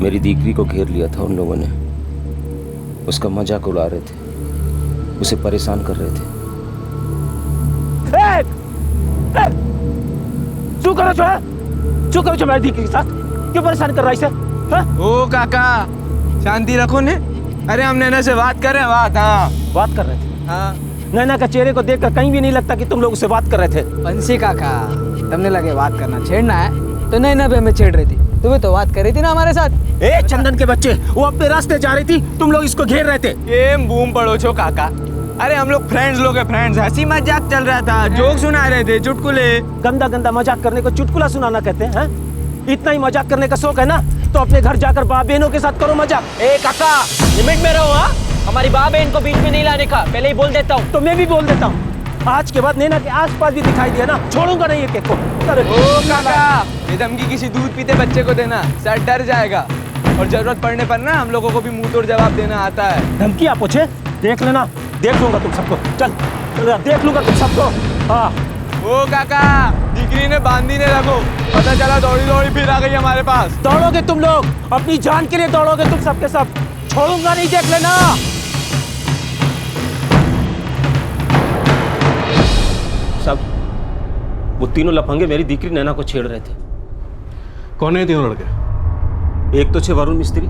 मेरी दीकरी को घेर लिया था उन लोगों ने। उसका मजाक उड़ा रहे थे, उसे परेशान कर रहे थे। करो छो मेरी दीकरी के साथ, क्यों परेशान कर रहा है इसे? ओ काका शांति रखो ने। अरे हम नैना से बात कर रहे हैं। बात कर रहे थे? हाँ। नैना का चेहरे को देखकर कहीं भी नहीं लगता कि तुम लोग उससे बात कर रहे थे। बंसी काका, तुमने लगे बात करना छेड़ना है तो नैना भी हमें छेड़ रही थी। तुम्हें तो बात कर रही थी ना हमारे साथ। ए चंदन के बच्चे, वो अपने रास्ते जा रही थी, तुम लोग इसको घेर रहे थे। ये बूम पड़ो छो काका। अरे हम लोग फ्रेंड्स लोग हैं, फ्रेंड्स। हंसी मजाक चल रहा था, जोक सुना रहे थे, चुटकुले। गंदा गंदा मजाक करने को चुटकुला सुनाना कहते हैं? इतना ही मजाक करने का शौक है ना, तो अपने घर जाकर बाप बहनों के साथ करो मजाक। ए काका, लिमिट में रहो। हाँ, हमारी बाप बहन को बीच में नहीं लाने का, पहले ही बोल देता हूँ। तो मैं भी बोल देता हूँ, आज के बाद नैना के आसपास भी दिखाई दिया ना, छोड़ूंगा नहीं ये केक को। ओ काका, ये धमकी किसी दूध पीते बच्चे को देना, सर डर जाएगा। और जरूरत पड़ने पर ना हम लोगों को भी मुंह तोड़ जवाब देना आता है। धमकी आप पूछे? देख लेना, देख लूंगा तुम सबको। चल देख लूंगा तुम सबको। हाँ। ओ काका, दीकरी ने बांधी ने रखो। पता चला दौड़ी दौड़ी फिर आ गई हमारे पास। दौड़ोगे तुम लोग, अपनी जान के लिए दौड़ोगे तुम सबके सब। छोड़ूंगा नहीं, देख लेना। सब वो तीनों लफंगे मेरी दीकरी नैना को छेड़ रहे थे। कौन है तीनों लड़के? एक तो छे वरुण मिस्त्री,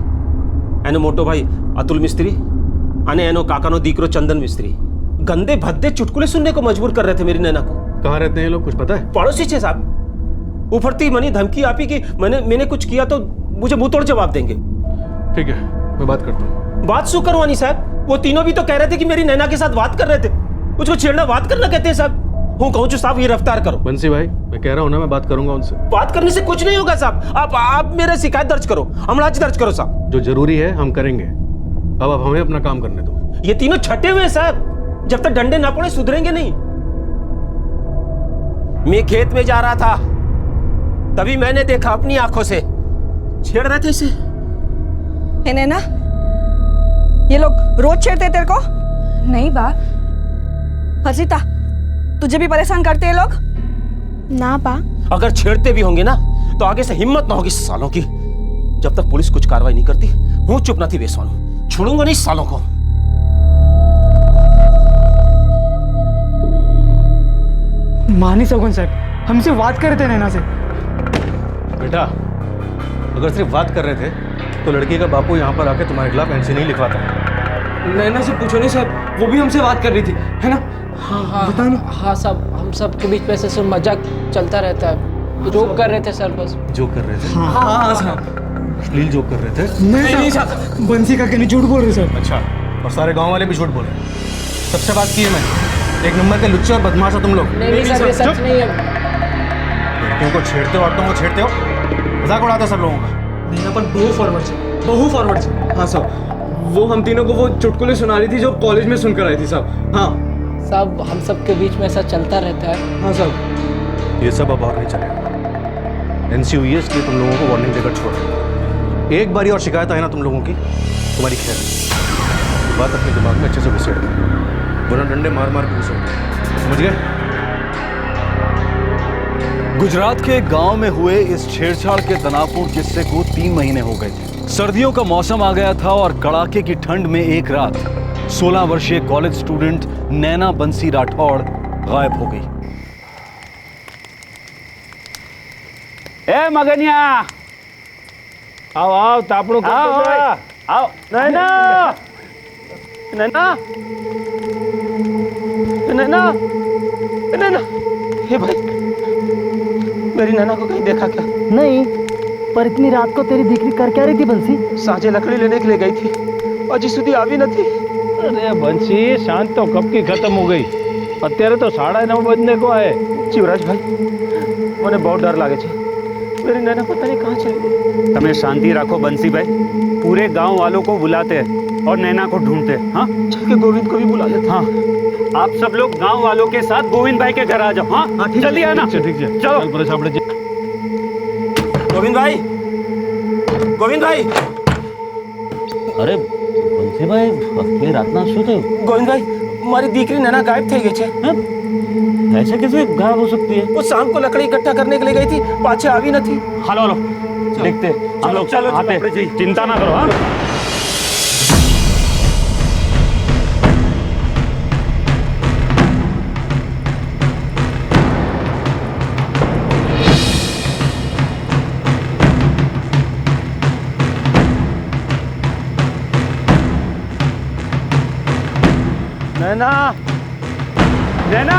एनो मोटो भाई अतुल मिस्त्री, अने एनो काकानो दीकरो चंदन मिस्त्री। गंदे भद्दे चुटकुले सुनने को मजबूर कर रहे थे मेरी नैना को। कहाँ रहते हैं ये लोग, कुछ पता है? पड़ोसी छे साहब। उफरती मनी धमकी आपी कि मैंने कुछ किया तो मुझे मुंह तोड़ जवाब देंगे। ठीक है, मैं बात करता हूँ। बात शू करवानी साहब? वो तीनों भी तो कह रहे थे कि मेरी नैना के साथ बात कर रहे थे। उसको छेड़ना बात करना कहते हैं साहब। हूँ कहूँ जो साहब ये रफ्तार करो। बंसी भाई, मैं कह रहा हूँ ना, मैं बात करूंगा उनसे। बात करने से कुछ नहीं होगा साहब। आप मेरे शिकायत दर्ज करो, हमलाज दर्ज करो साहब। जो जरूरी है हम करेंगे। अब आप हमें अपना काम करने दो। ये तीनों छठे हुए साहब, जब तक डंडे ना पड़े सुधरेंगे नहीं। मैं खेत में जा रहा था, तभी मैंने देखा अपनी आंखों से, छेड़ रहे थे इसे। नैना, ये लोग रोज छेड़ते तेरे को? नहीं बा। हर्षिता, तुझे भी परेशान करते हैं लोग? ना बा। अगर छेड़ते भी होंगे ना, तो आगे से हिम्मत ना होगी सालों की। जब तक पुलिस कुछ कार्रवाई नहीं करती, हूं चुप ना थी बेसवानू। छोड़ूंगा नहीं सालों को। मानी सगुन साहब, हमसे बात कर रहे थे नैना से। बेटा, अगर सिर्फ बात कर रहे थे तो लड़की का बापू यहाँ पर आके तुम्हारे खिलाफ एनसी नहीं लिखवाता। नैना से पूछो नहीं साहब, वो भी हमसे बात कर रही थी, है ना? हाँ साहब, हम सब के बीच में से सिर्फ मजाक चलता रहता है। जोक कर रहे थे सर, बस जो कर रहे थे? हाँ साहब। अश्लील जोक कर रहे थे? नहीं साहब, बंसी काका ने झूठ बोल रहे सर। अच्छा, और सारे गांव वाले भी झूठ बोले? सबसे बात की है मैंने। एक नंबर के लुच्चे और बदमाश हो तुम लोग। नहीं सर, ये सच नहीं है। लड़कियों को छेड़ते हो, औरतों को छेड़ते हो, मजाक उड़ाते हो सब लोगों का। नैना पर बहु फॉरवर्ड से। हाँ साहब, वो हम तीनों को वो चुटकुले सुना रही थी जो कॉलेज में सुनकर आई थी साहब। हाँ साहब, हम सब के बीच में ऐसा चलता रहता है। हाँ साहब। ये सब अब और नहीं चलेगा। एनसी हुई है, इसलिए तुम लोगों को वार्निंग देकर छोड़। एक बारी और शिकायत आए ना तुम लोगों की, तुम्हारी खैर नहीं। बात अपने दिमाग में अच्छे से घुसेड़ दो, वरना डंडे मार मार के घुसो। समझ गए? गुजरात के एक गांव में हुए इस छेड़छाड़ के तनावपूर्ण किस्से को 3 महीने हो गए थे। सर्दियों का मौसम आ गया था और कड़ाके की ठंड में एक रात 16 वर्षीय कॉलेज स्टूडेंट नैना बंसी राठौड़ गायब हो गई। ए मगनिया, आओ आओ, तापड़ो आओ। नैना, नैना, नैना, नैना। हे भाई, मेरी नैना को कहीं देखा क्या? नहीं, पर इतनी रात को तेरी दीकरी कर क्या रही थी बंसी? साझे लकड़ी लेने के लिए गई थी, अजी सुधी आवी न थी। अरे बंसी, शांत तो कब की खत्म हो गई। અત્યારે तो 9:30 बजने को आए। शिवराज भाई, મને बहुत डर लागे छे। मेरी नैना पता नहीं कहाँ चली गई। તમે શાંતિ રાખો बंसी भाई, पूरे गांव वालों को बुलाते हैं और नैना को ढूंढते हैं। हाँ, के गोविंद को भी बुला लेते। हाँ, आप सब लोग गांव वालों के साथ गोविंद भाई के घर आ जाओ। हाँ, जल्दी आना। ठीक है, चलो। गोविंद भाई, गोविंद भाई। अरे बंसी भाई, आटली रातना શું થયું? गोविंद भाई, મારી દીકરી નૈના ગાયબ થઈ ગઈ છે। ऐसे कैसे गायब हो सकती है? वो शाम को लकड़ी इकट्ठा करने के लिए गई थी, पाछे आ भी न थी। हेलो हेलो, देखते हम लोग आते, चिंता ना करो। हाँ नैना, नैना,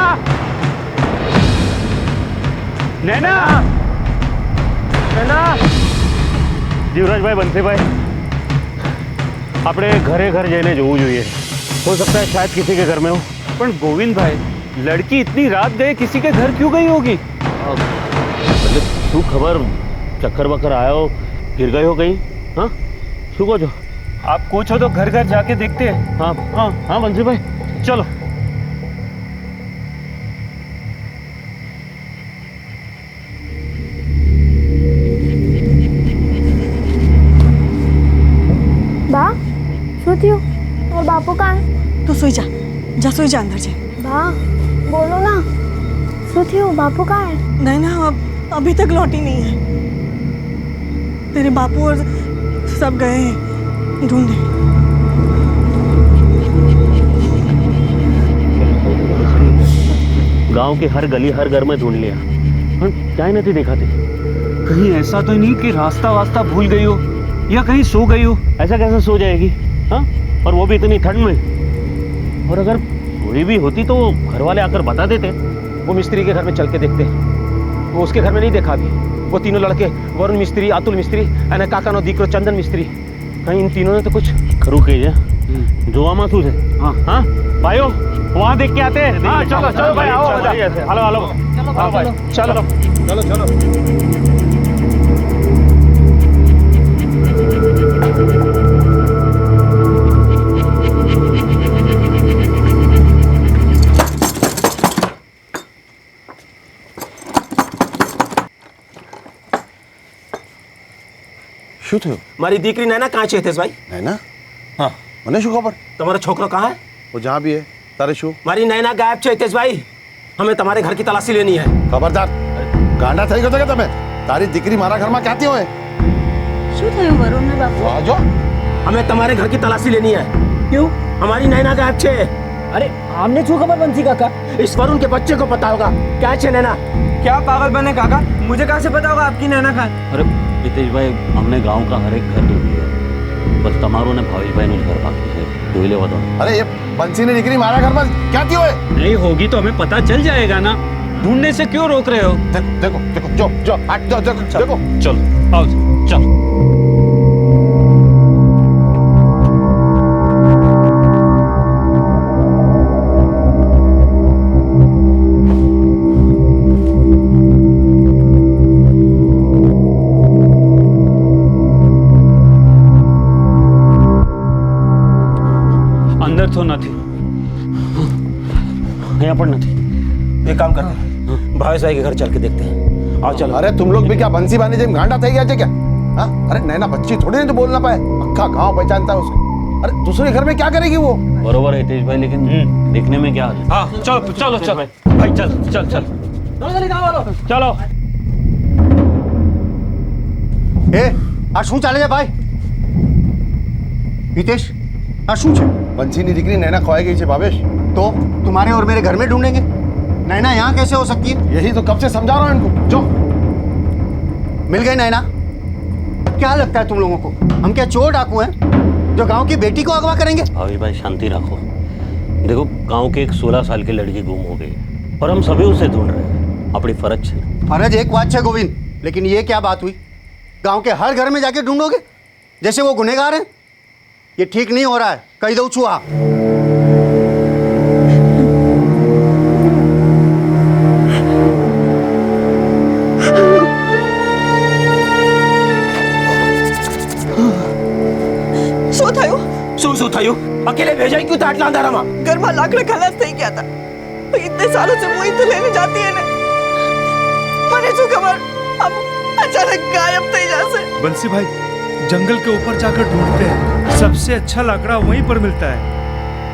नैना, नैना। જીવરાજભાઈ, બંસીભાઈ, આપણે ઘરે ઘર જઈને જોવું જોઈએ. हो सकता है शायद किसी के घर में हो. पर गोविंद भाई, लड़की इतनी रात गए, किसी के घर क्यों गई होगी? मतलब શું ખબર, ચક્કર બક્કર આયો, गिर गई हो कहीं? हाँ, શું કહો છો? आप कुछ हो तो घर घर जाके देखते हैं. हाँ हाँ हाँ બંસીભાઈ, चलो. बा શું થયું? और बापू कहाँ है? तू सोई जा सोई जा अंदर जा। बा बोलो ना, શું થયું? बापू कहाँ है? नहीं ना, अभी तक लौटी नहीं है। तेरे बापू और सब गए हैं ढूंढने। गांव की हर गली हर घर में ढूंढ लिया, पर क्या नहीं देखा थे. कहीं ऐसा तो नहीं कि रास्ता वास्ता भूल गई हो या कहीं सो गई हो. ऐसा कैसे सो जाएगी? हाँ, और वो भी इतनी ठंड में. और अगर सोई भी होती तो घर वाले आकर बता देते. वो मिस्त्री के घर में चल के देखते हैं। वो उसके घर में नहीं देखा अभी। वो तीनों लड़के, वरुण मिस्त्री, अतुल मिस्त्री અને કાકાનો દીકરો ચંદન મિસ્ત્રી, कहीं इन तीनों ने तो कुछ खरू कही है. જોવામાં શું છે? हाँ हाँ भाइयों, वहाँ देख के आते हैं. हाँ चलो चलो भाई, आओ. हेलो हेलो, हाँ भाई, चलो चलो चलो. શું થયું? મારી દીકરી નૈના કहाँ છે હિતેશભાઈ? નૈના? હા, મને શું ખબર? તમારો છોકરો कहाँ है? वो जहाँ भी है, तारे शू? મારી નૈના ગાયબ છે હિતેશભાઈ. हमें तुम्हारे घर की तलाशी लेनी है. खबरदार, गांडा થઈ ગયો છો કે તમે? તારી દીકરી મારા ઘરમાં ક્યાંથી હોય? શું થયું વરુણ ને બાપુ? આજો, हमें तुम्हारे घर की तलाशी लेनी है. क्यों? हमारी नैना गायब छे. अरे हमने छू खबर बंसी काका? इस वरुण के बच्चे को पता होगा क्या छे नैना. क्या पागल बने काका, मुझे कहाँ से पता होगा आपकी नैना कहाँ? अरे હિતેશભાઈ, અમને ગાંવ કા હરેક ઘર ઢૂંઢ लिया, બસ તમારું ને ભાવેશભાઈનું જ ઘર બાકી છે. જોઈ લેવા દો. અરે એ બંસીની દીકરી મારા ઘરમાં ક્યાંથી હોય? नहीं होगी तो हमें पता चल जाएगा ना. ढूंढने से क्यों रोक रहे हो? देखो देखो, जो जो हट जाओ, देखो देखो. चलो आओ, चलो. अंदर तो नहीं, यहाँ पर नहीं. एक काम करते हैं, भावेश भाई के घर चल के देखते हैं. आओ चलो. अरे तुम लोग भी क्या बंसी बानी जेम गांडा થઈ ગયા છે क्या? हाँ, अरे नैना बच्ची थोड़ी नहीं जो बोल ना पाए, अक्का गांव पहचानता है उसे. अरे दूसरे घर में क्या करेगी वो? बरोबर है हितेश भाई, लेकिन देखने में क्या है? हाँ चलो चलो चलो भाई, चल चल चल चलो. એ આ શું ચાલે છે ભાઈ? हितेश, આ શું છે? बंसी ની દીકરી नैना खोई गई है भावेश. तो तुम्हारे और मेरे घर में ढूंढेंगे? नैना यहाँ कैसे हो सकती है? यही तो कब से समझा रहा हूँ इनको. जो मिल गई नैना? क्या लगता है तुम लोगों को, हम क्या चोर डाकू हैं जो गांव की बेटी को अगवा करेंगे? भाभी भाई शांति रखो. देखो, गांव के एक 16 साल की लड़की गुम हो गई और हम सभी उसे ढूंढ रहे हैं. अपनी फर्ज है. फर्ज एक बात है गोविंद, लेकिन ये क्या बात हुई? गांव के हर घर में जाके ढूंढोगे जैसे वो गुनहगार हैं? ये ठीक नहीं हो रहा है, कही दो छुआ. શું થયું? શું થયું? अकेले भेजा क्यों था आटला अंधाराમાં? ઘરમાં લાકડા ખલાસ થઈ ગયા હતા. तो इतने सालों से मोहित लेने जाती है ने, મને શું ખબર अब अचानक गायब થઈ जासे. बंसी भाई, जंगल के ऊपर जाकर ढूंढते हैं, सबसे अच्छा लाकड़ा वहीं पर मिलता है.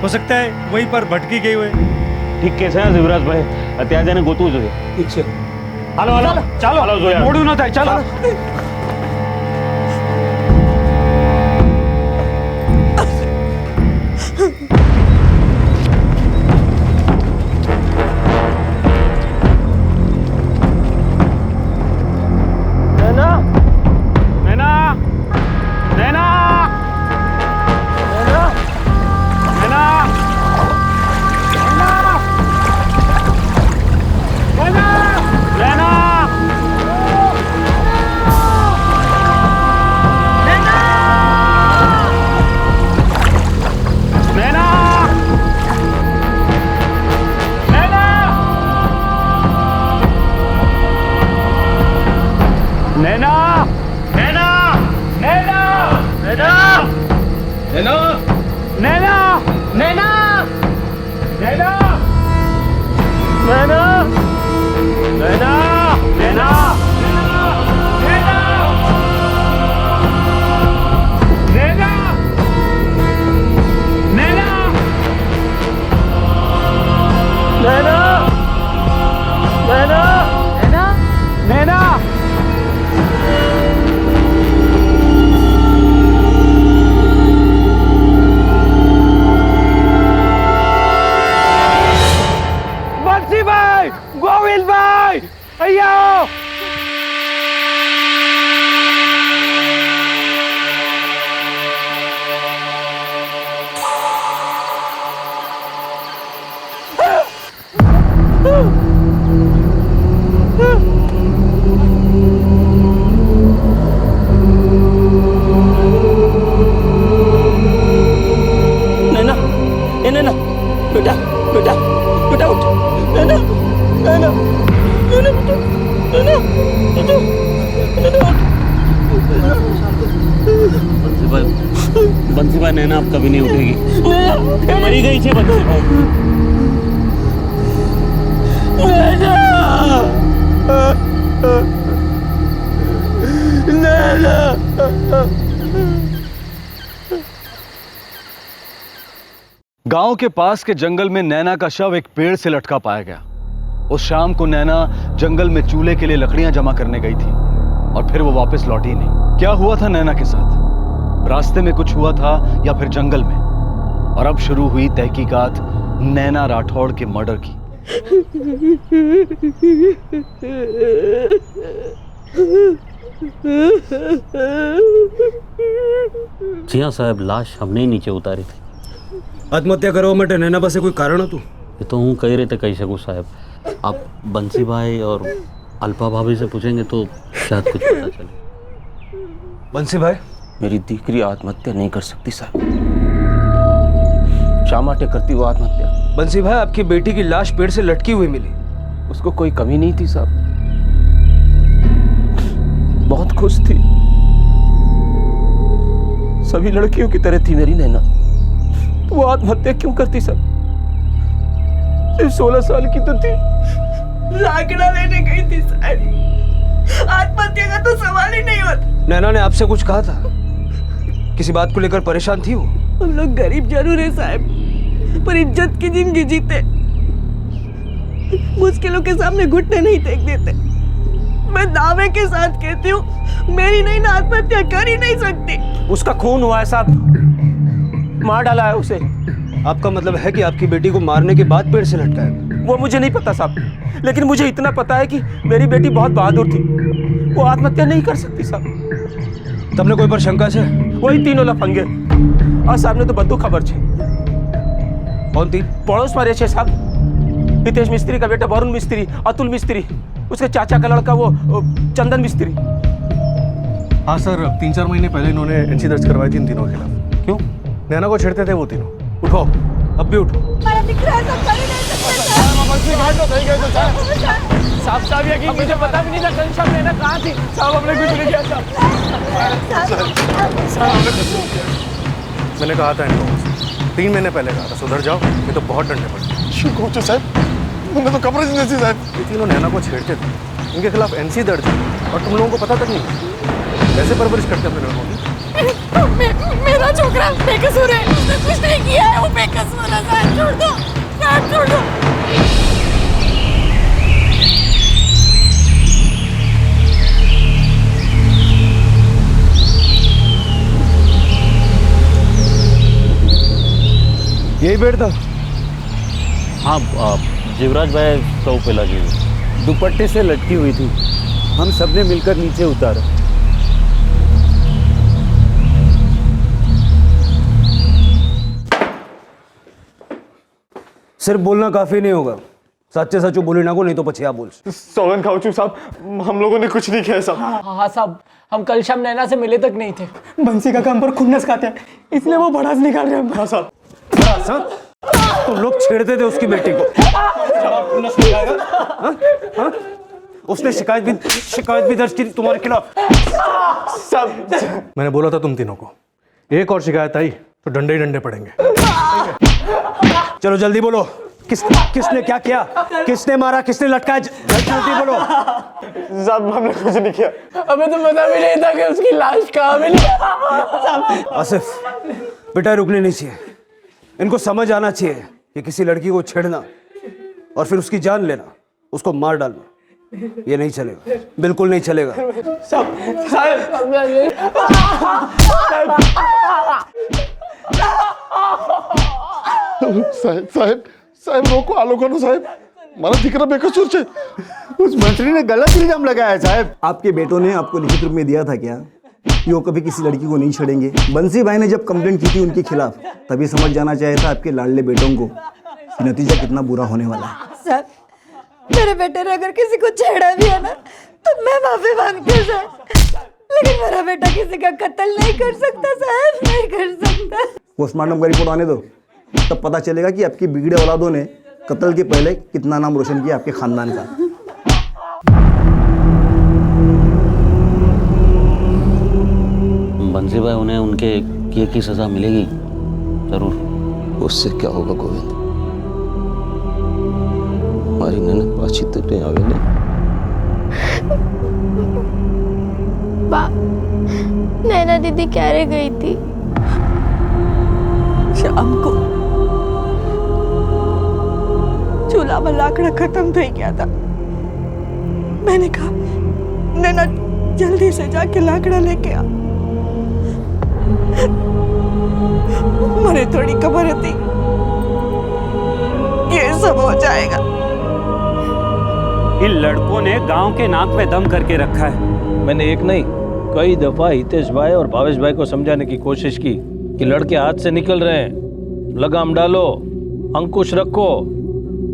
हो सकता है वहीं पर भटकी गई हुए. ઠીક કે છે યુવરાજભાઈ ત્યાં જઈને ગોતવું જોઈએ. ઠીક છે. હાલો હાલો ચાલો હાલો જોયા મોડું ન થાય, ચાલો. નૈના નૈના નૈના નૈના નૈના बंसीभाई नैना अब कभी नहीं उठेगी. मरी गई है बंसीभाई. गांव के पास के जंगल में नैना का शव एक पेड़ से लटका पाया गया. उस शाम को नैना जंगल में चूल्हे के लिए लकड़ियां जमा करने गई थी और फिर वो वापस लौटी नहीं. क्या हुआ था नैना के साथ? रास्ते में कुछ हुआ था या फिर जंगल में? और अब शुरू हुई तहकीकात नैना राठौड़ के मर्डर की. जी हाँ साहब, लाश हमने ही नीचे उतारी थी. આત્મહત્યા કરવા માટે નૈના પાસે કોઈ કારણ હતું? ये तो हूँ कही रहते कही सकूँ साहब. आप बंसी भाई और अल्पा भाभी से पूछेंगे तो शायद कुछ पता चले. બંસી ભાઈ, मेरी दीकरी आत्महत्या नहीं कर सकती साहब. शा માટે करती वो आत्महत्या? બંસી भाई, आपकी बेटी की लाश पेड़ से लटकी हुई मिली. उसको कोई कमी नहीं थी साहब. बहुत खुश थी. सभी लड़कियों की तरह थी मेरी नैना. तो वो आत्महत्या क्यों करती साहब? सिर्फ 16 साल की तो थी. लाकड़ा लेने गई थी साहब. आत्महत्या का तो सवाल ही नहीं होता. नैना ने आपसे कुछ कहा था? किसी बात को लेकर परेशान थी वो? हम लोग गरीब जरूर है साहब, पर इज्जत की जिंदगी जीते. मुश्किलों के सामने घुटने नहीं टेक देते. मैं दावे के साथ कहती हूँ, मेरी नैना आत्महत्या कर ही नहीं सकती. उसका खून हुआ है साहब, मार डाला है उसे. आपका मतलब है कि आपकी बेटी को मारने के बाद पेड़ से लटकाया? वो मुझे नहीं पता साहब, लेकिन मुझे इतना पता है कि मेरी बेटी बहुत बहादुर थी. वो आत्महत्या नहीं कर सकती साहब. તમને કોઈ પર શંકા છે? वही तीनों लफंगे और साहब ने तो बंदूक खबर छे. कौन थी? पड़ोस में रहे छे साहब. हितेश मिस्त्री का बेटा वरुण मिस्त्री, अतुल मिस्त्री, उसके चाचा का लड़का वो चंदन मिस्त्री. हाँ सर, 3-4 महीने पहले इन्होंने एनसी दर्ज करवाई थी इन तीनों के खिलाफ. क्यों? नैना को छेड़ते थे वो तीनों. उठो, अब भी उठो. मेरा दिख रहा है, सब कर ही नहीं सकते. साहब साहब ये मुझे पता भी नहीं था कल शाम नैना कहाँ थी. साहब हमने कुछ नहीं किया साहब. मैंने कहा था इन लोगों से 3 महीने पहले कहा था सुधर जाओ, ये तो बहुत डंडे पड़े. साहब, मैंने तो कब्र नहीं दी साहब. ये तीनों नैना को छेड़ते थे, इनके खिलाफ एनसी दर्ज है और तुम लोगों को पता तक नहीं. कैसे परवरिश करते अपने लड़कों की? मेरा छोकरा बेकसूर है, उसने कुछ नहीं किया है. वो बेकसूर है साहब, छोड़ दो साहब, छोड़ दो. यही बेड था? हाँ, जीवराज भाई सौ पे लगी हुई, दुपट्टे से लटकी हुई थी। हम सबने मिलकर नीचे उतारा। सिर्फ बोलना काफी नहीं होगा, सच्चे सचो बोले ना को, नहीं तो पछिया बोल। सोलन खाऊचू साहब, हम लोगों ने कुछ नहीं किया साहब। हाँ साहब, हम कल शाम नैना से मिले तक नहीं थे। बंसी का काम पर खुन्नस खाते हैं, इसलिए वो भड़ास निकाल रहे हैं। हाँ साहब। बस, हाँ? तुम लोग छेड़ते थे उसकी बेटी को। हाँ? उसने शिकायत भी दर्ज की तुम्हारे खिलाफ। मैंने बोला था तुम तीनों को, एक और शिकायत आई तो डंडे ही डंडे पड़ेंगे। चलो जल्दी बोलो, किसने क्या किया, किसने मारा, किसने लटकाया, जल्दी बोलो। साहब हमने कुछ नहीं किया। हमें तो पता भी नहीं था कि उसकी लाश कहाँ मिली। आसिफ बेटा, रुकने नहीं चाहिए। इनको समझ आना चाहिए कि किसी लड़की को छेड़ना और फिर उसकी जान लेना, उसको मार डालना, ये नहीं चलेगा, बिल्कुल नहीं चलेगा। साहब रोको, आलोको ना साहब, मारा दिकरा बेकसूर छे। उस मंत्री ने गलत इल्जाम लगाया साहब। आपके बेटों ने आपको लिखित रूप में दिया था क्या कि वो कभी किसी लड़की को नहीं छेड़ेंगे? बंसी भाई ने जब कंप्लेंट की थी उनके खिलाफ, तभी समझ जाना चाहिए था आपके लाडले बेटों को कि नतीजा कितना बुरा होने वाला है। सर, मेरे बेटे ने अगर किसी को छेड़ा भी है ना, तो मैं माफी मांगती हूँ सर, लेकिन मेरा बेटा किसी का कत्ल नहीं कर सकता साहब, नहीं कर सकता। पोस्टमार्टम का रिपोर्ट आने दो, तब पता चलेगा कि आपकी बिगड़े औलादों ने कत्ल के पहले कितना नाम रोशन किया आपके खानदान का। बंसी भाई, उन्हें उनके किए की सजा मिलेगी जरूर। उससे क्या होगा गोविंद, हमारी नैना पाछी तो नहीं आवे ने। बा, नैना दीदी क्यारे गई थी? शाम को चूल्हा में लाकड़ा खत्म થઈ गया था। मैंने कहा नैना जल्दी से जाके लाकड़ा लेके आ। मुझे थोड़ी खबर थी ये सब हो जाएगा। इन लड़कों ने गांव के नाक में दम करके रखा है। मैंने एक नहीं कई दफा हितेश भाई और भावेश भाई को समझाने की कोशिश की कि लड़के हाथ से निकल रहे हैं, लगाम डालो, अंकुश रखो,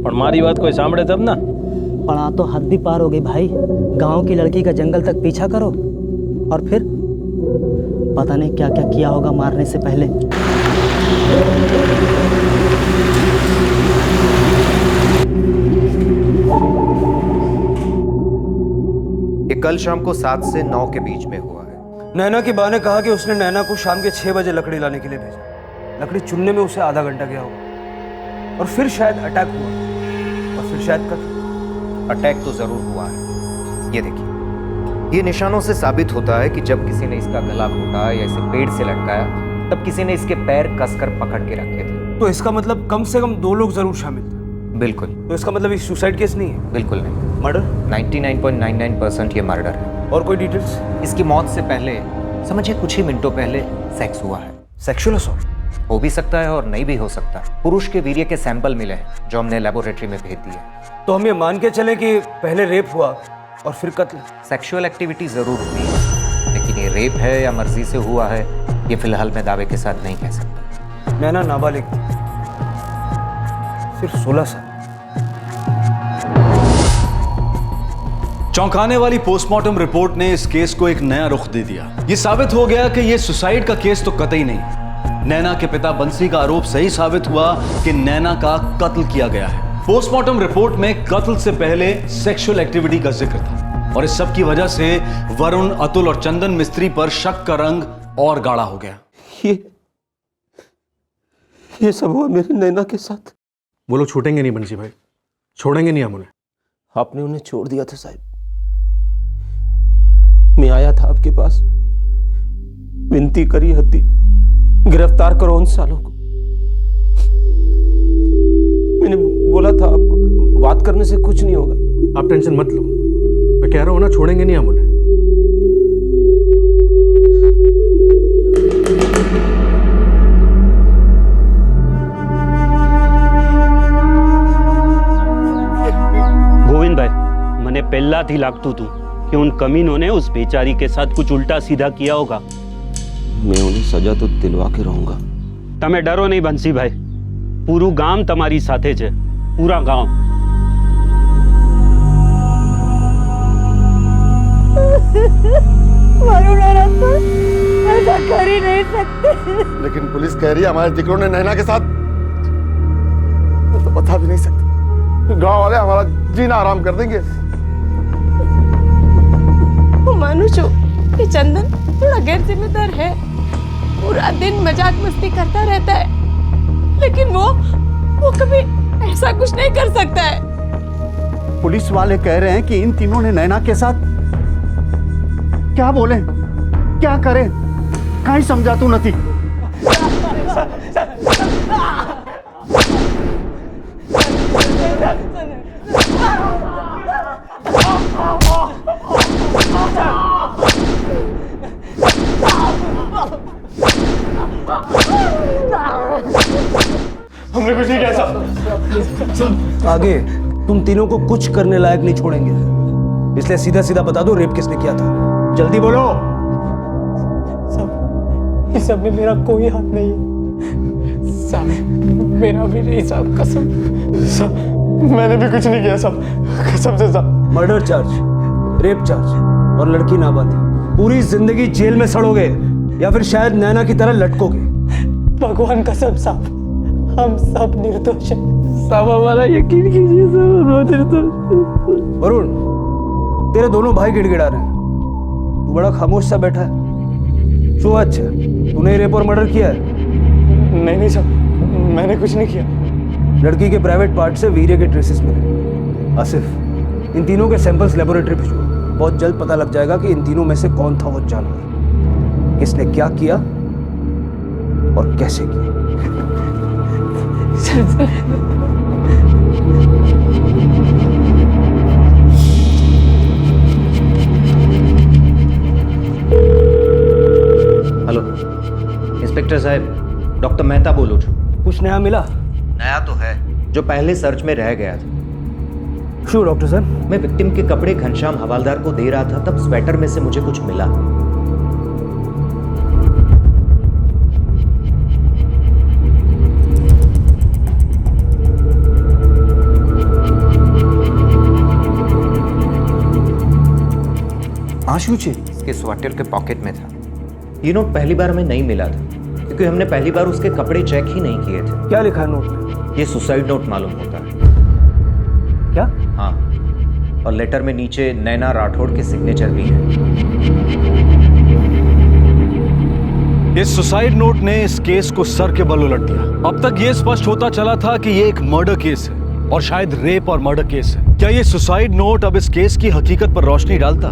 पर हमारी बात कोई सामने तब ना। पढ़ा तो हद ही पार हो गई भाई, गांव की लड़की का जंगल तक पीछा करो और फिर पता नहीं क्या क्या किया होगा मारने से पहले। ये कल शाम को 7 से 9 के बीच में हुआ है। नैना की माँ ने कहा कि उसने नैना को शाम के 6 बजे लकड़ी लाने के लिए भेजा। लकड़ी चुनने में उसे आधा घंटा गया होगा और फिर शायद अटैक हुआ और फिर शायद कत्ल। अटैक तो जरूर हुआ है। ये देखिए, ये निशानों से साबित होता है कि जब किसी ने इसका गला घोटा या इसे पेड़ से लटकाया, तब किसी ने इसके पैर कसकर पकड़ के रखे थे। तो इसका मतलब कम से कम 2 लोग जरूर शामिल थे। बिल्कुल। तो इसका मतलब ये सुसाइड केस नहीं है? बिल्कुल नहीं। मर्डर? 99.99% ये मर्डर है। और कोई डिटेल्स? इसकी मौत से पहले, समझिए कुछ ही मिनटों पहले सेक्स हुआ है। सेक्सुअल असॉल्ट हो भी सकता है और नहीं भी हो सकता। पुरुष के वीर्य के सैंपल मिले हैं जो हमने लेबोरेटरी में भेज दिए। तो हम ये मान के चले कि पहले रेप हुआ और फिर कत्ल? सेक्सुअल एक्टिविटी जरूर हुई है, लेकिन ये रेप है या मर्जी से हुआ है, ये फिलहाल मैं दावे के साथ नहीं कह सकता। नैना नाबालिग थी, सिर्फ 16 साल। चौंकाने वाली पोस्टमार्टम रिपोर्ट ने इस केस को एक नया रुख दे दिया। यह साबित हो गया कि यह सुसाइड का केस तो कतई नहीं। नैना के पिता बंसी का आरोप सही साबित हुआ कि नैना का कत्ल किया गया है। पोस्टमार्टम रिपोर्ट में कत्ल से पहले सेक्सुअल एक्टिविटी का जिक्र था और इस सब की वजह से वरुण, अतुल और चंदन मिस्त्री पर शक का रंग और गाढ़ा हो गया। ये सब हुआ मेरी नैना के साथ। वो लोग छूटेंगे नहीं बंसी भाई, छोड़ेंगे नहीं हम उन्हें। आपने उन्हें छोड़ दिया था साहब। मैं आया था आपके पास, विनती करी हती गिरफ्तार करो उन सालों को। मैंने बोला था आपको बात करने से कुछ नहीं होगा। आप टेंशन मत लो, मैं कह रहा हूं ना, छोड़ेंगे नहीं हम उन्हें। પહેલાથી લાગતું હતું કે ઉન કમીનોને उस बेचारी के साथ कुछ उल्टा सीधा किया होगा। मैं उन्हें सजा तो दिलवा के रहूंगा। તમે ડરો નહીં બંસીભાઈ, પૂરું ગામ તમારી સાથે છે, પૂરા ગામ। वरुण और अतुल ऐसा कर ही नहीं सकते। लेकिन पुलिस कह रही है हमारे दिकरों ने नैना के साथ, तो बता भी नहीं सकते। गांव वाले हमारा जीना आराम कर देंगे। હું માનું છું कि चंदन थोड़ा गैर जिम्मेदार है, पूरा दिन मजाक मस्ती करता रहता है, लेकिन वो कभी ऐसा कुछ नहीं कर सकता है। पुलिस वाले कह रहे हैं कि इन तीनों ने नैना के साथ, क्या बोले क्या करे कहीं समझातू नहीं। हमने कुछ नहीं किया साहब। आगे तुम तीनों को कुछ करने लायक नहीं छोड़ेंगे, इसलिए सीधा सीधा बता दो रेप किसने किया था, जल्दी बोलो। साहब इस सब में मेरा कोई हाथ नहीं है साहब, मेरा भी नहीं साहब, कसम। साहब मैंने भी कुछ नहीं किया साहब, कसम से साहब। मर्डर चार्ज, रेप चार्ज और लड़की नाबालिग, पूरी जिंदगी जेल में सड़ोगे या फिर शायद नैना की तरह लटकोगे। भगवान कसम साहब, हम सब निर्दोष हैं साहब, हमारा यकीन कीजिए साहब, हम निर्दोष। वरुण, तेरे दोनों भाई गिड़गिड़ा रहे हैं, तू बड़ा खामोश सा बैठा है। शो अच्छा, तूने रेप और मर्डर किया है? नहीं साहब, मैंने कुछ नहीं किया। लड़की के प्राइवेट पार्ट से वीर्य के ट्रेसेस मिले। आसिफ, इन तीनों के सैंपल्स लेबोरेटरी भिजवाओ, बहुत जल्द पता लग जाएगा कि इन तीनों में से कौन था वो जानवर, किसने क्या किया और कैसे किया। हेलो इंस्पेक्टर साहब, डॉक्टर मेहता बोलो छू। कुछ नया मिला? नया तो है, जो पहले सर्च में रह गया था। शो डॉक्टर सर, मैं विक्टिम के कपड़े घनश्याम हवालदार को दे रहा था, तब स्वेटर में से मुझे कुछ मिला। आशु चे इसके स्वेटर के पॉकेट में था। ये नोट पहली बार हमें नहीं मिला था, क्योंकि हमने पहली बार उसके कपड़े चेक ही नहीं किए थे। क्या लिखा है नोट में? ये सुसाइड नोट मालूम होता है। क्या? हाँ, और लेटर में नीचे नैना राठौड़ के सिग्नेचर भी है। इस सुसाइड नोट ने इस केस को सर के बल उलट दिया। अब तक ये स्पष्ट होता चला था कि ये एक मर्डर केस है, और शायद रेप और मर्डर केस है। क्या ये सुसाइड नोट अब इस केस की हकीकत पर रोशनी डालता?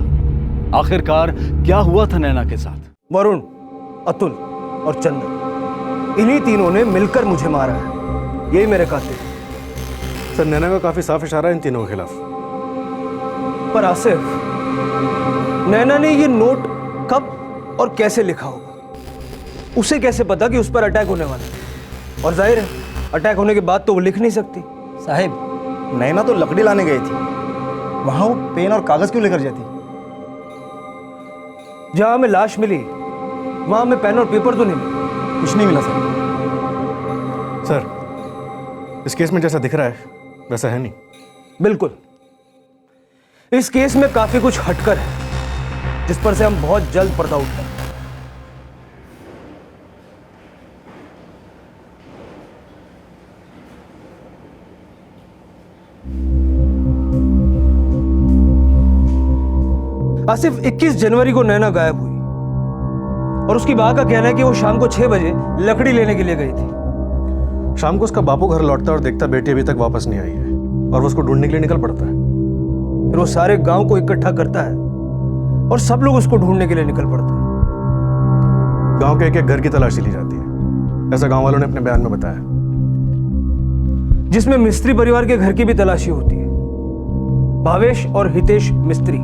आखिरकार क्या हुआ था नैना के साथ? वरुण, अतुल और चंदन, इन्हीं तीनों ने मिलकर मुझे मारा है, यही मेरे कातिल। सर नैना का काफी साफ इशारा है इन तीनों के खिलाफ। पर आसिफ, नैना ने ये नोट कब और कैसे लिखा होगा? उसे कैसे पता कि उस पर अटैक होने वाला है? और जाहिर है अटैक होने के बाद तो वो लिख नहीं सकती। साहिब, नैना तो लकड़ी लाने गई थी, वहां वो पेन और कागज क्यों लेकर जाती? जहां हमें लाश मिली वहां हमें पेन और पेपर तो नहीं मिला। कुछ नहीं मिला सर, इस केस में जैसा दिख रहा है वैसा है नहीं। बिल्कुल, इस केस में काफी कुछ हटकर है, जिस पर से हम बहुत जल्द पर्दा उठाएंगे। आसिफ, 21 जनवरी को नैना गायब हुई और उसकी मां का कहना है कि वो शाम को 6 बजे लकड़ी लेने के लिए गई थी। शाम को उसका बापू घर लौटता और देखता बेटी अभी तक वापस नहीं आई है, और वो उसको ढूंढने के लिए निकल पड़ता है। फिर वो सारे गांव को इकट्ठा करता है और सब लोग उसको ढूंढने के लिए निकल पड़ते हैं। गांव के एक एक घर की तलाशी ली जाती है, ऐसा गांव वालों ने अपने बयान में बताया, जिसमें मिस्त्री परिवार के घर की भी तलाशी होती है। भावेश और हितेश मिस्त्री,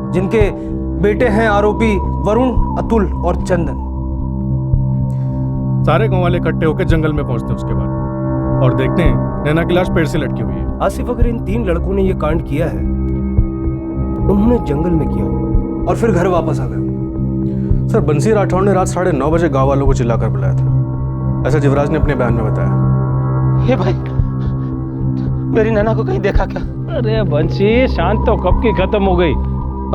जिनके बेटे हैं आरोपी वरुण, अतुल और चंदन। सारे गांव वाले इकट्ठे होकर जंगल में पहुंचते हैं उसके बाद, और देखते हैं नैना की लाश पेड़ से लटकी हुई है। आसिफ, अगर इन 3 लड़कों ने ये कांड किया है उन्होंने जंगल में किया और फिर घर वापस आ गए। सर बंसी राठौड़ ने रात 9:30 बजे गांव वालों को चिल्लाकर बुलाया था, ऐसा युवराज ने अपने बयान में बताया। हे भाई, मेरी नैना को कहीं देखा क्या? अरे बंसी, शांत तो कब की खत्म हो गई,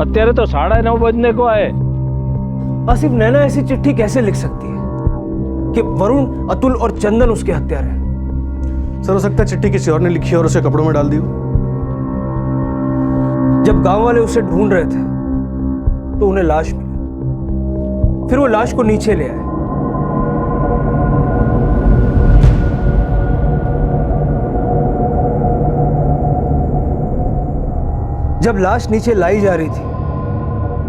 અત્યારે तो 9:30 बजने को आए। आसिफ, नैना ऐसी चिट्ठी कैसे लिख सकती है कि वरुण, अतुल और चंदन उसके हत्यारे हैं? सर हो सकता है चिट्ठी किसी और ने लिखी और उसे कपड़ों में डाल दी हो। जब गांव वाले उसे ढूंढ रहे थे तो उन्हें लाश मिली, फिर वो लाश को नीचे ले आए। जब लाश नीचे लाई जा रही थी,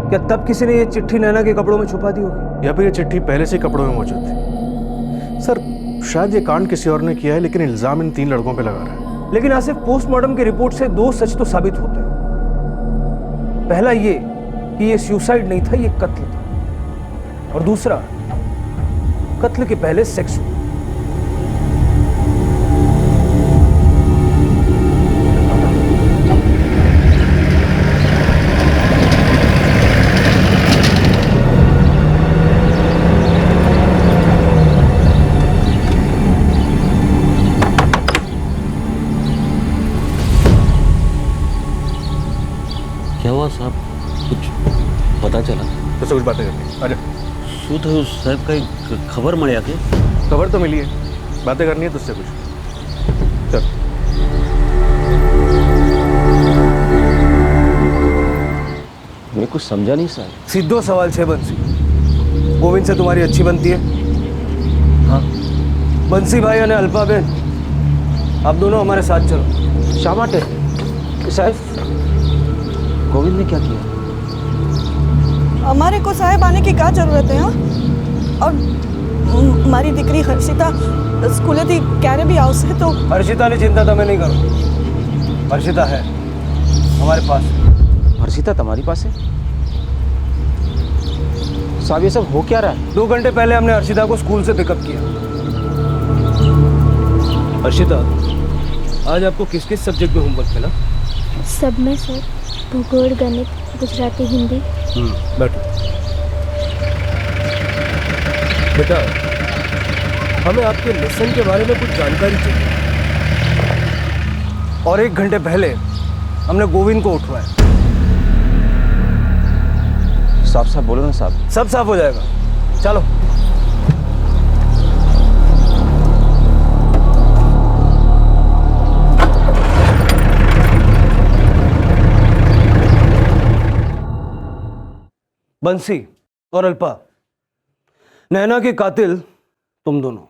क्या तब किसी ने ये चिट्ठी नैना के कपड़ों में छुपा दी होगी? या फिर ये चिट्ठी पहले से कपड़ों में मौजूद थी? सर शायद ये कांड किसी और ने किया है, लेकिन इल्जाम इन 3 लड़कों पे लगा रहा है। लेकिन आसिफ, पोस्टमार्टम की रिपोर्ट से 2 सच तो साबित होते हैं। पहला ये कि ये सुसाइड नहीं था, ये कत्ल था, और दूसरा कत्ल के पहले सेक्स हुआ। क्या हुआ साहब, कुछ पता चला? तो कुछ बातें करनी। अरे શું થયું સાહેબ, કઈ ખબર મળ્યા કે? खबर तो मिली है, बातें करनी है तुझसे कुछ। चल। मैं कुछ समझा नहीं साहब। सीधो सवाल छे बंसी, गोविंद से तुम्हारी अच्छी बनती है? हाँ। बंसी भाई और अल्पा बहन, आप दोनों हमारे साथ चलो। शामाटे साहब, गोविंद ने क्या किया? हमारे को साहेब आने की क्या जरूरत है? हाँ, और मारी दीकरी हर्षिता स्कूले थी क्यारे भी आवશે तो। हर्षिता ने चिंता તમે नहीं करो, हर्षिता है हमारे पास। हर्षिता तुम्हारी पास है? साहब ये सब हो क्या रहा है? 2 घंटे पहले हमने हर्षिता को स्कूल से पिकअप किया। हर्षिता, आज आपको किस किस सब्जेक्ट में होमवर्क मिला? सब में सर, भूगोल, गणित, गुजराती, हिंदी। बैठो। बेटा, हमें आपके लेसन के बारे में कुछ जानकारी चाहिए। और 1 घंटे पहले हमने गोविंद को उठवाया। साफ साफ बोलो ना साहब। सब साफ हो जाएगा, चलो। बंसी और अल्पा, नैना के कातिल तुम दोनों।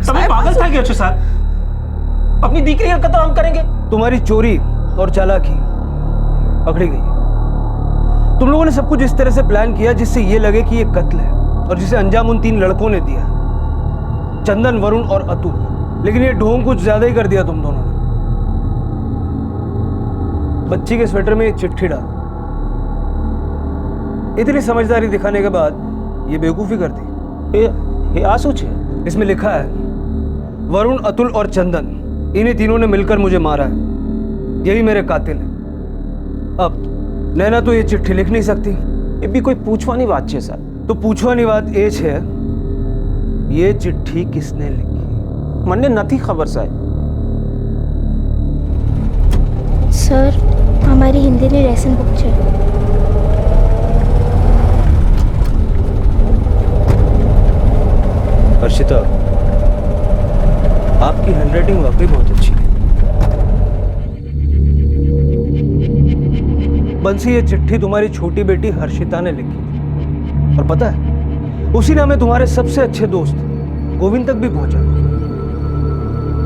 તમે પાગલ થઈ ગયો છો સાહેબ? अपनी दीकरी का कत्ल हम करेंगे? तुम्हारी चोरी और चालाकी पकड़ी गई है। तुम लोगों ने सब कुछ इस तरह से प्लान किया जिससे ये लगे कि ये कत्ल है, और जिसे अंजाम उन 3 लड़कों ने दिया, चंदन, वरुण और अतुल। लेकिन ये ढोंग कुछ ज्यादा ही कर दिया तुम दोनों ने। बच्ची के स्वेटर में एक चिट्ठी डाल। इतनी समझदारी दिखाने के बाद ये बेवकूफी कर दी। ये आसूच है। इसमें लिखा है, वरुण, अतुल और चंदन, इन्हीं तीनों ने मिलकर मुझे मारा है, यही मेरे कातिल हैं। अब नैना तो ये चिट्ठी लिख नहीं सकती। ये भी कोई पूछवानी बात है सर। तो पूछवानी बात ये है, ये चिट्ठी किसने लिखी? मन्ने नथी खबर साहब। सर, हमारी हिंदी ની લેસન બુક છે। हर्षिता, आपकी हैंडराइटिंग वाकई बहुत अच्छी है। बंसी, ये चिट्ठी तुम्हारी छोटी बेटी हर्षिता ने लिखी थी, और पता है, उसी नाम में तुम्हारे सबसे अच्छे दोस्त गोविंद तक भी पहुंचा।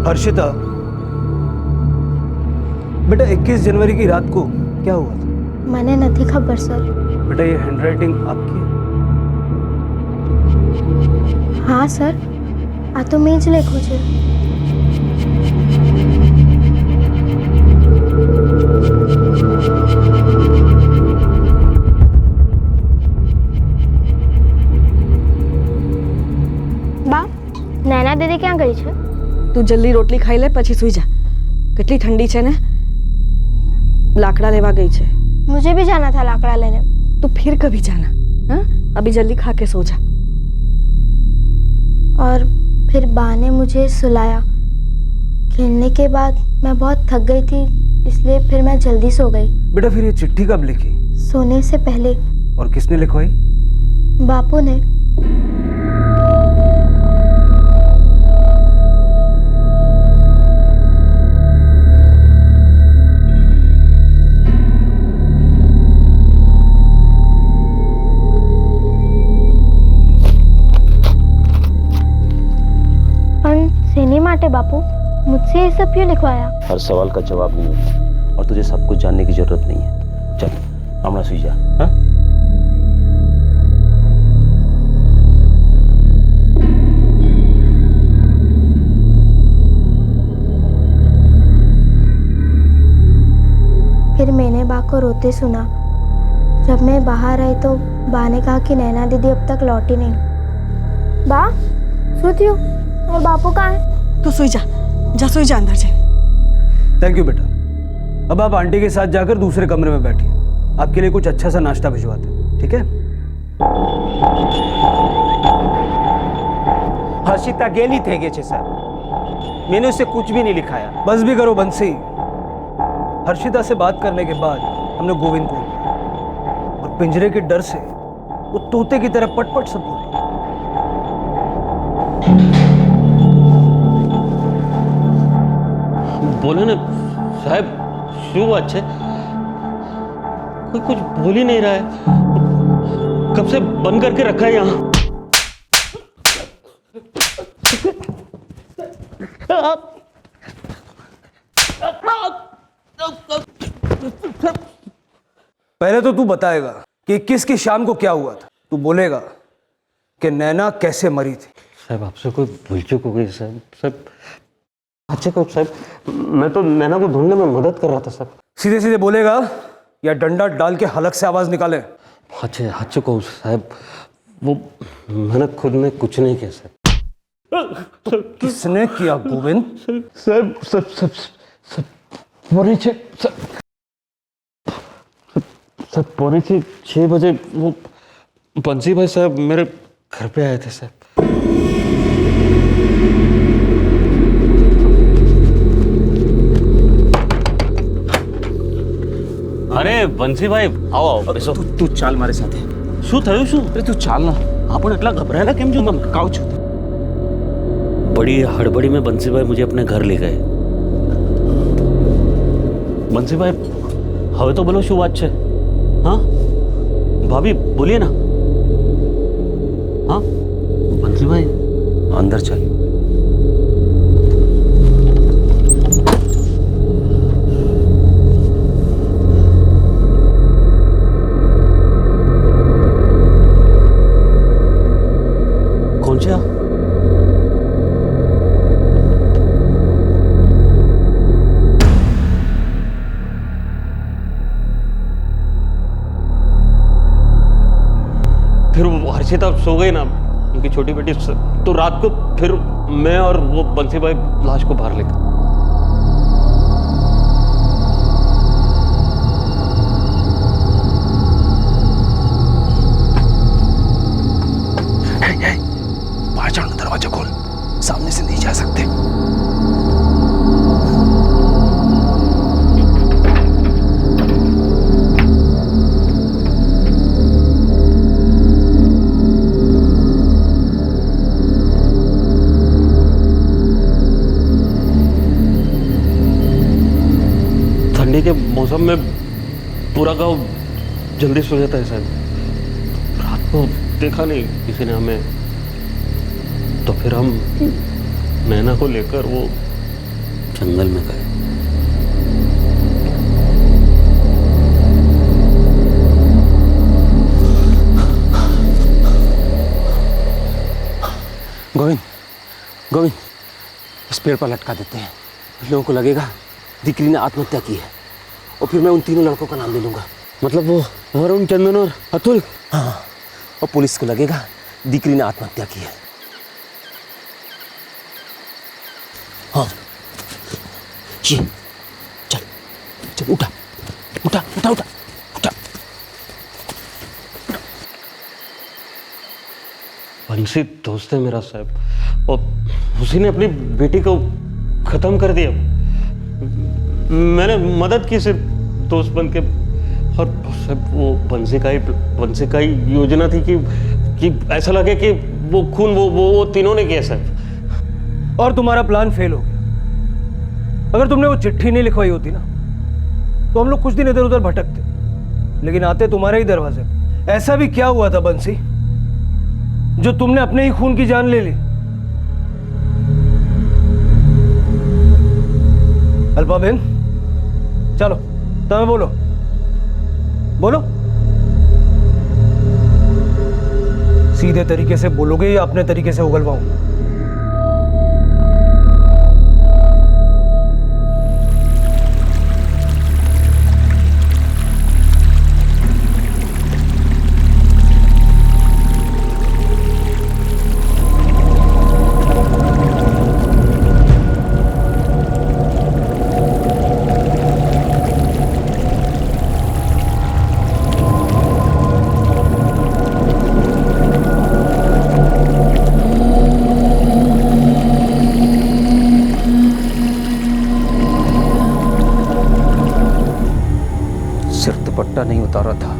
हर्षिता बेटा, 21 जनवरी की रात को क्या हुआ था? મને નથી ખબર સર। बेटा, ये हैंडराइटिंग आपकी है? हाँ सर, आ तो मैं ज લખ્યું છે। બા, નૈના દીદી ક્યાં ગઈ છે? તું જલ્દી રોટલી ખાઈ લે પછી સૂઈ જા, કેટલી ઠંડી છે ને। लाकड़ा लेवा गई छे। मुझे भी जाना था लाकड़ा लेने। तो फिर कभी जाना। हाँ, अभी जल्दी खा के सो जा। और फिर बा ने मुझे सुलाया। खेलने के बाद मैं बहुत थक गई थी, इसलिए फिर मैं जल्दी सो गई। बेटा फिर ये चिट्ठी कब लिखी? सोने से पहले। और किसने लिखवाई? बापू ने। सेने माटे बापू, मुझसे ये सब क्यों लिखवाया? हर सवाल का जवाब नहीं होता और तुझे सब कुछ जानने की जरूरत नहीं है। चल हमारा सुई जा। हाँ? फिर मैंने बा को रोते सुना। जब मैं बाहर आई तो बा ने कहा कि नैना दीदी अब तक लौटी नहीं। बा, सोती हूँ। और बापू कहाँ है? तू सोई जा, जा सोई जा अंदर जा। थैंक यू बेटा। अब आप आंटी के साथ जाकर दूसरे कमरे में बैठिए, आपके लिए कुछ अच्छा सा नाश्ता भिजवाते हैं, ठीक है? हर्षिता गेली थे गे छे सर, मैंने उससे कुछ भी नहीं लिखाया। बस भी करो बंसी। हर्षिता से बात करने के बाद हमने गोविंद को और पिंजरे के डर से वो तोते की तरह पटपट सब बोला। बोले ना साहब, શું વાત છે? कोई कुछ बोल ही नहीं रहा है। कब से बंद करके रखा है यहाँ। पहले तो तू बताएगा कि 21 की शाम को क्या हुआ था। तू बोलेगा कि नैना कैसे मरी थी। साहब आपसे कोई भूल चूक हो गई साहब। साहब अच्छे को साहब, मैं तो नैना को ढूंढने में मदद कर रहा था साहब। सीधे सीधे बोलेगा या डंडा डाल के हलक से आवाज निकाले? अच्छे को साहब, वो मैंने खुद में कुछ नहीं किया साहब। तो किसने किया गोविंद? साहब सब सब सब पौने 6 बजे वो बंसी भाई साहब मेरे घर पे आए थे साहब। अरे बंसी भाई आओ आओ બેસો। તું ચાલ મારી સાથે। શું થયું શું? અરે તું ચાલ ના। आपण इतना घबराया केम जो तुम? काउ છું। बड़ी हड़बड़ी में बंसी भाई मुझे अपने घर ले गए। बंसी भाई હવે તો બોલો શું વાત છે? हाँ भाभी बोलिए ना। हाँ बंसी भाई अंदर चल। कौन सा? फिर वो हर्षिता सो गई ना, उनकी छोटी बेटी, तो रात को फिर मैं और वो बंसी भाई लाश को बाहर लेकर। बाहर जाओ, दरवाजा खोल, सामने से नहीं जा सकते। ठंडी के मौसम में पूरा गांव जल्दी सो जाता है शायद। रात को देखा नहीं किसी ने हमें, तो फिर हम नैना को लेकर वो जंगल में गए। गोविंद, गोविंद, इस पेड़ पर लटका देते हैं। लोगों को लगेगा दिकरी ने आत्महत्या की है, और फिर मैं उन तीनों लड़कों का नाम ले लूंगा। मतलब वो वरुण, चंदन और अतुल। हाँ, और पुलिस को लगेगा दिकरी ने आत्महत्या की है। हाँ, ये चल चल उठा बंसी दोस्त है मेरा साहब, और उसी ने अपनी बेटी को खत्म कर दिया। मैंने मदद की सिर्फ दोस्त बन के, और साहब वो बंसी का ही योजना थी कि ऐसा लगे कि वो खून वो तीनों ने किया साहब। और तुम्हारा प्लान फेल हो गया। अगर तुमने वो चिट्ठी नहीं लिखवाई होती ना, तो हम लोग कुछ दिन इधर उधर भटकते, लेकिन आते तुम्हारे ही दरवाजे पे। ऐसा भी क्या हुआ था बंसी जो तुमने अपने ही खून की जान ले ली? अल्पा बहन, चलो तुम्हें बोलो बोलो, सीधे तरीके से बोलोगे या अपने तरीके से उगलवाऊं? नहीं उतारा था,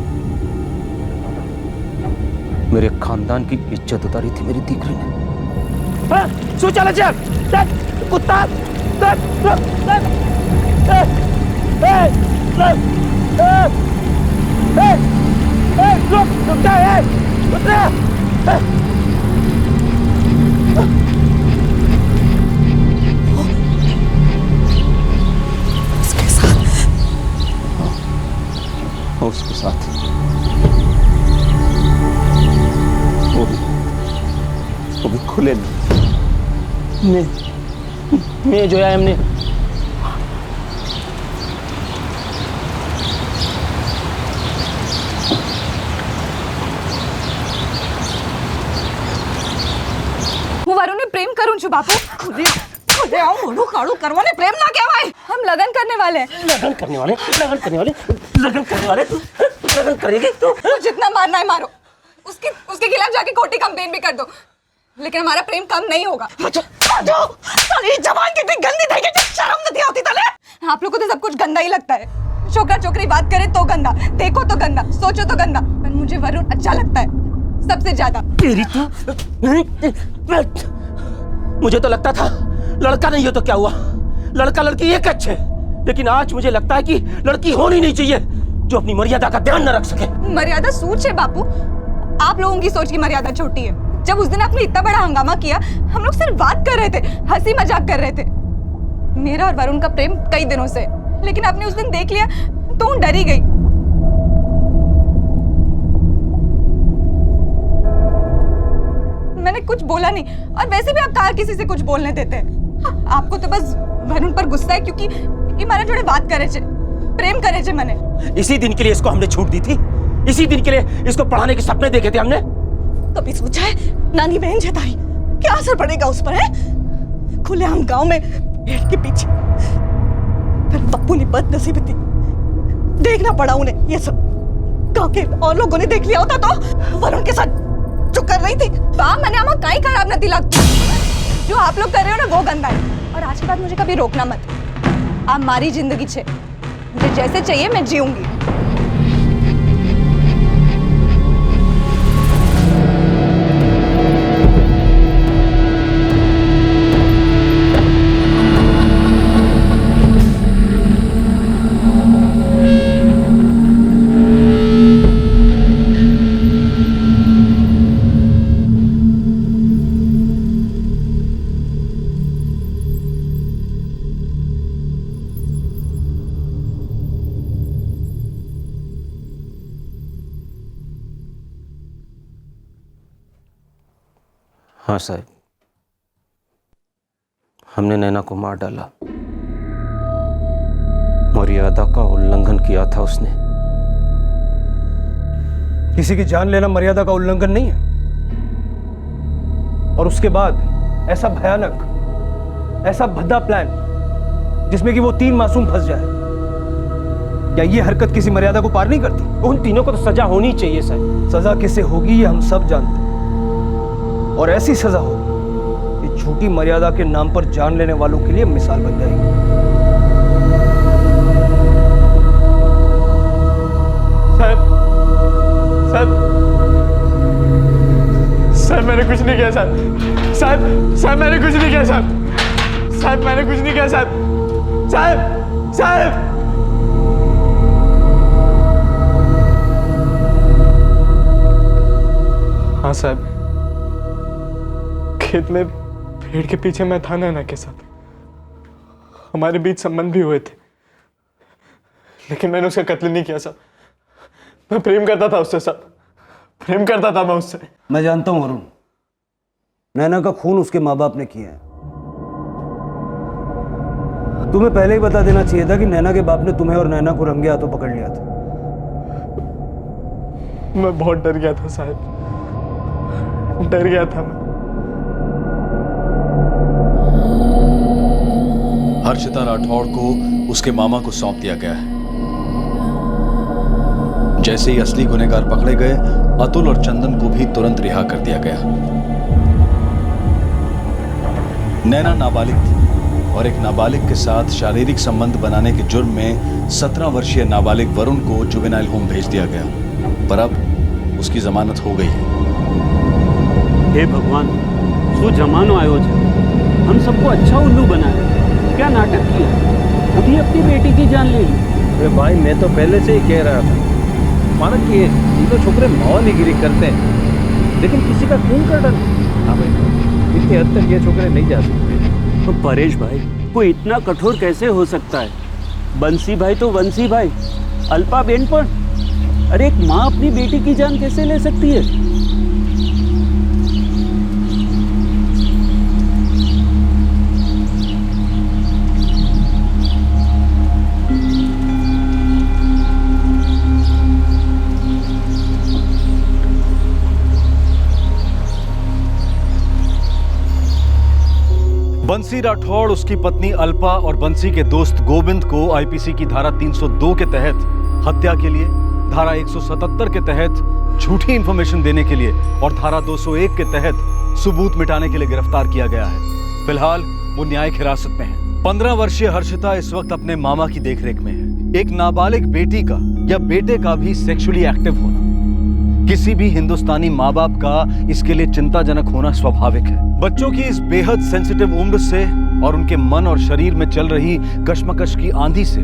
मेरे खानदान की इज्जत उतारी थी मेरी दीकरी ने। चल कुत्ता, उसके साथ वो भी खुले में जो है हमने હું વરુને પ્રેમ કરું છું બાપુ. ખુદે આવું મોઢું કાળું કરવાને પ્રેમ ના કહેવાય. हम लगन करने वाले लगन करने वाले लगन करेगी तू? जितना मारना है मारो. उसके खिलाफ जाके कोर्टी कंप्लेन भी कर दो, लेकिन हमारा प्रेम कम नहीं होगा. सारी जवान कितनी गंदी थी कि शर्म नहीं आती तले. आप लोगों को तो सब कुछ गंदा ही लगता है. छोकरा छोकरी बात करे तो गंदा, देखो तो गंदा, सोचो तो गंदा. पर मुझे वरुण अच्छा लगता है सबसे ज्यादा. तेरी तो मुझे तो लगता था लड़का नहीं हो तो क्या हुआ, लड़का लड़की एक अच्छे, लेकिन आज मुझे लगता है कि लड़की होनी नहीं चाहिए जो अपनी मर्यादा का ध्यान न रख सके. मर्यादा सोच है बापू. आप लोगों की सोच की मर्यादा छोटी है. जब उस दिन आपने इतना बड़ा हंगामा किया, हम लोग सिर्फ बात कर रहे थे, हंसी मजाक कर रहे थे. मेरा और वरुण का प्रेम कई दिनों से, लेकिन आपने उस दिन देख लिया तो डरी गई. मैंने कुछ बोला नहीं, और वैसे भी आप कहा किसी से कुछ बोलने देते हैं. आपको तो बस वरुण पर गुस्सा है क्योंकि ये मारा जोड़े बात करे छे, प्रेम करे छे. मैंने इसी दिन के लिए इसको हमने छूट दी थी, इसी दिन के लिए इसको पढ़ाने के सपने देखे थे हमने. कभी सोचा है नानी बहन जताई क्या असर पड़ेगा उस पर है? खुलेआम गांव में पेड़ के पीछे. फिर पप्पू ने बदनसीबी थी, देखना पड़ा उन्हें ये सब. गांव के और लोगों ने देख लिया होता तो वरुण के साथ जो कर रही थी. बा मैंने आमा कहीं खराब नहीं लगती. जो आप लोग कर रहे हो ना वो गंदा है. और आज के बाद मुझे कभी रोकना मत. आप हमारी जिंदगी छे, मुझे जैसे चाहिए मैं जीऊंगी. हाँ साहब, हमने नैना को मार डाला. मर्यादा का उल्लंघन किया था उसने. किसी की जान लेना मर्यादा का उल्लंघन नहीं है. और उसके बाद ऐसा भयानक, ऐसा भद्दा प्लान जिसमें कि वो 3 मासूम फंस जाए. क्या ये हरकत किसी मर्यादा को पार नहीं करती? उन तीनों को तो सजा होनी चाहिए सर. सजा किसे होगी ये हम सब जानते हैं. और ऐसी सजा हो कि झूठी मर्यादा के नाम पर जान लेने वालों के लिए मिसाल बन जाएगी। साहब मैंने कुछ नहीं किया साहब मैंने कुछ नहीं किया साहब मैंने कुछ नहीं किया साहब हाँ साहब, खेत में पेड़ के पीछे मैं था नैना के साथ, हमारे बीच संबंध भी हुए थे, लेकिन मैंने उसका कत्ल नहीं किया साहब। मैं प्रेम करता था उससे साहब, प्रेम करता था मैं उससे। मैं जानता हूं वरुण, नैना का खून उसके माँ बाप ने किया है। तुम्हें पहले ही बता देना चाहिए था कि नैना के बाप ने तुम्हें और नैना को रंगे हाथों पकड़ लिया था। मैं बहुत डर गया था साहब, डर गया था मैं। हर्षिता राठौड़ को उसके मामा को सौंप दिया गया है। जैसे ही असली गुनहगार पकड़े गए, अतुल और चंदन को भी तुरंत रिहा कर दिया गया। नैना नाबालिग थी और एक नाबालिग के साथ शारीरिक संबंध बनाने के जुर्म में 17 वर्षीय नाबालिग वरुण को जुवेनाइल होम भेज दिया गया, पर अब उसकी जमानत हो गई है। हे भगवान, सो जमानो आयोजन, हम सबको अच्छा उल्लू बनाया, क्या नाटक किया, खुद ही अपनी बेटी की जान ले ली। अरे भाई, मैं तो पहले से ही कह रहा था, माना कि ये तो छोकरे मौलगिरी करते हैं, लेकिन किसी का खून कर डाल। हाँ भाई, इतनी हद तक ये छोकरे नहीं जाते। तो परेश भाई, कोई इतना कठोर कैसे हो सकता है? बंसी भाई तो बंसी भाई, अल्पा बेन पर, अरे एक माँ अपनी बेटी की जान कैसे ले सकती है? बंसी राठौड़, उसकी पत्नी अल्पा और बंसी के दोस्त गोविंद को आईपीसी की धारा 302 के तहत हत्या के लिए, धारा 177 के तहत झूठी इंफॉर्मेशन देने के लिए और धारा 201 के तहत सबूत मिटाने के लिए गिरफ्तार किया गया है। फिलहाल वो न्यायिक हिरासत में है। 15 वर्षीय हर्षिता इस वक्त अपने मामा की देखरेख में है। एक नाबालिग बेटी का या बेटे का भी सेक्सुअली एक्टिव होना किसी भी हिंदुस्तानी माँ बाप का इसके लिए चिंताजनक होना स्वाभाविक है। बच्चों की इस बेहद सेंसिटिव उम्र से और उनके मन और शरीर में चल रही कश्मकश की आंधी से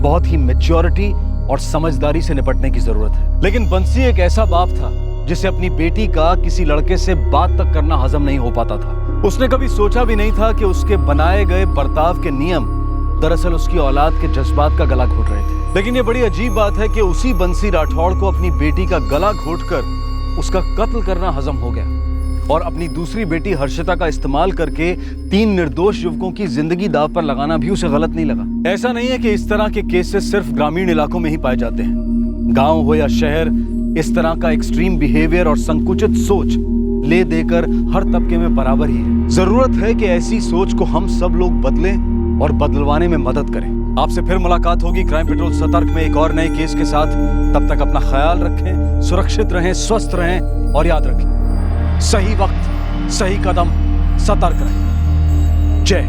बहुत ही मैच्योरिटी और समझदारी से निपटने की जरूरत है। लेकिन बंसी एक ऐसा बाप था जिसे अपनी बेटी का किसी लड़के से बात तक करना हजम नहीं हो पाता था। उसने कभी सोचा भी नहीं था कि उसके बनाए गए बर्ताव के नियम दरअसल उसकी औलाद के जज्बात का गला घोट रहे थे। लेकिन ये बड़ी अजीब बात है कि उसी बंसी राठौड़ को अपनी बेटी का गला घोटकर उसका कत्ल करना हजम हो गया और अपनी दूसरी बेटी हर्षिता का इस्तेमाल करके 3 निर्दोष युवकों की जिंदगी दांव पर लगाना भी उसे गलत नहीं लगा। ऐसा नहीं है कि इस तरह के केसेस सिर्फ ग्रामीण इलाकों में ही पाए जाते हैं। गांव हो या शहर, इस तरह का एक्सट्रीम बिहेवियर और संकुचित सोच ले देकर हर तबके में बराबर ही है। जरूरत है कि ऐसी सोच को हम सब लोग बदलें और बदलवाने में मदद करें। आपसे फिर मुलाकात होगी क्राइम पेट्रोल सतर्क में एक और नए केस के साथ। तब तक अपना ख्याल रखें, सुरक्षित रहें, स्वस्थ रहें और याद रखें, सही वक्त, सही कदम, सतर्क रहें। जय